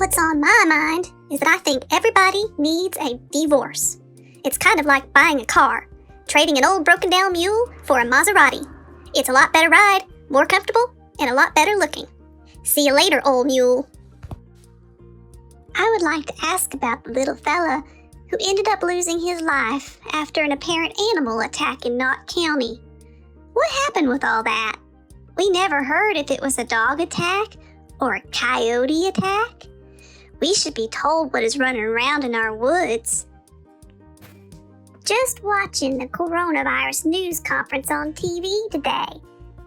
what's on my mind is that I think everybody needs a divorce. It's kind of like buying a car, trading an old broken down mule for a Maserati. It's a lot better ride, more comfortable, and a lot better looking. See you later, old mule. I would like to ask about the little fella who ended up losing his life after an apparent animal attack in Knott County. What happened with all that? We never heard if it was a dog attack or a coyote attack. We should be told what is running around in our woods. Just watching the coronavirus news conference on TV today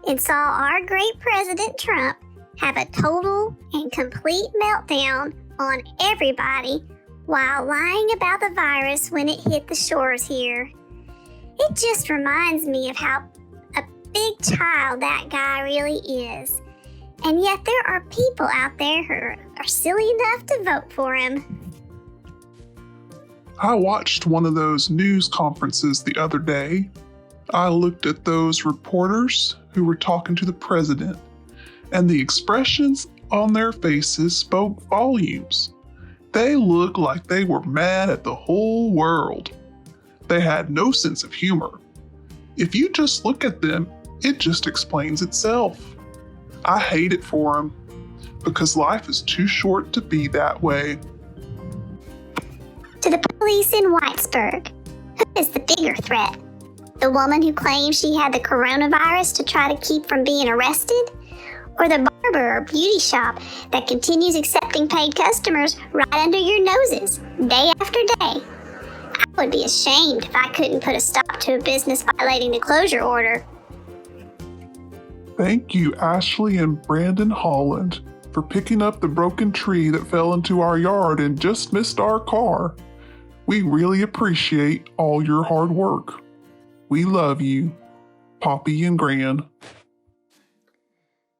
and saw our great President Trump have a total and complete meltdown on everybody while lying about the virus when it hit the shores here. It just reminds me of how a big child that guy really is. And yet there are people out there who are silly enough to vote for him. I watched one of those news conferences the other day. I looked at those reporters who were talking to the president, and the expressions on their faces spoke volumes. They looked like they were mad at the whole world. They had no sense of humor. If you just look at them, it just explains itself. I hate it for them, because life is too short to be that way. To the police in Whitesburg, who is the bigger threat? The woman who claims she had the coronavirus to try to keep from being arrested? Or the barber or beauty shop that continues accepting paid customers right under your noses, day after day? I would be ashamed if I couldn't put a stop to a business violating the closure order. Thank you, Ashley and Brandon Holland, for picking up the broken tree that fell into our yard and just missed our car. We really appreciate all your hard work. We love you, Poppy and Gran.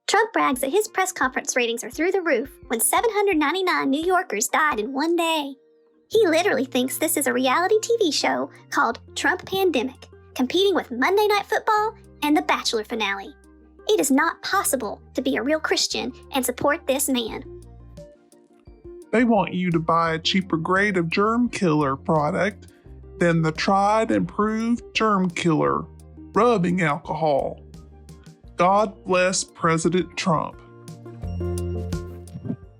Trump brags that his press conference ratings are through the roof when 799 New Yorkers died in one day. He literally thinks this is a reality TV show called Trump Pandemic, competing with Monday Night Football and The Bachelor finale. It is not possible to be a real Christian and support this man. They want you to buy a cheaper grade of germ killer product than the tried and proved germ killer, rubbing alcohol. God bless President Trump.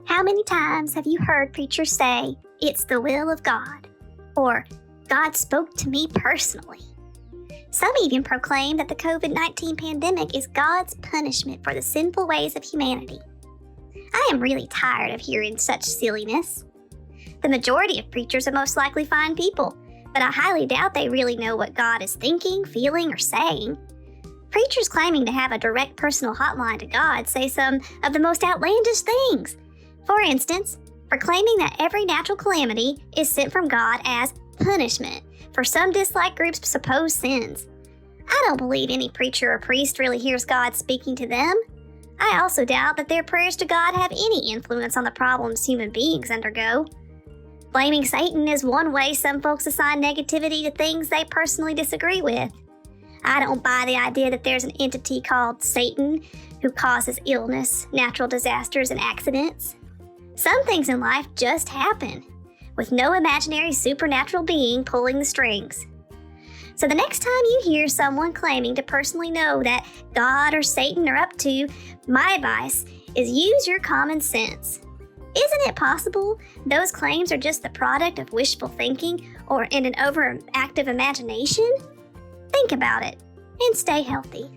How many times have you heard preachers say, "It's the will of God," or "God spoke to me personally"? Some even proclaim that the COVID-19 pandemic is God's punishment for the sinful ways of humanity. I am really tired of hearing such silliness. The majority of preachers are most likely fine people, but I highly doubt they really know what God is thinking, feeling, or saying. Preachers claiming to have a direct personal hotline to God say some of the most outlandish things. For instance, proclaiming that every natural calamity is sent from God as punishment for some disliked group's supposed sins. I don't believe any preacher or priest really hears God speaking to them. I also doubt that their prayers to God have any influence on the problems human beings undergo. Blaming Satan is one way some folks assign negativity to things they personally disagree with. I don't buy the idea that there's an entity called Satan who causes illness, natural disasters, and accidents. Some things in life just happen, with no imaginary supernatural being pulling the strings. So the next time you hear someone claiming to personally know that God or Satan are up to, my advice is use your common sense. Isn't it possible those claims are just the product of wishful thinking or in an overactive imagination? Think about it and stay healthy.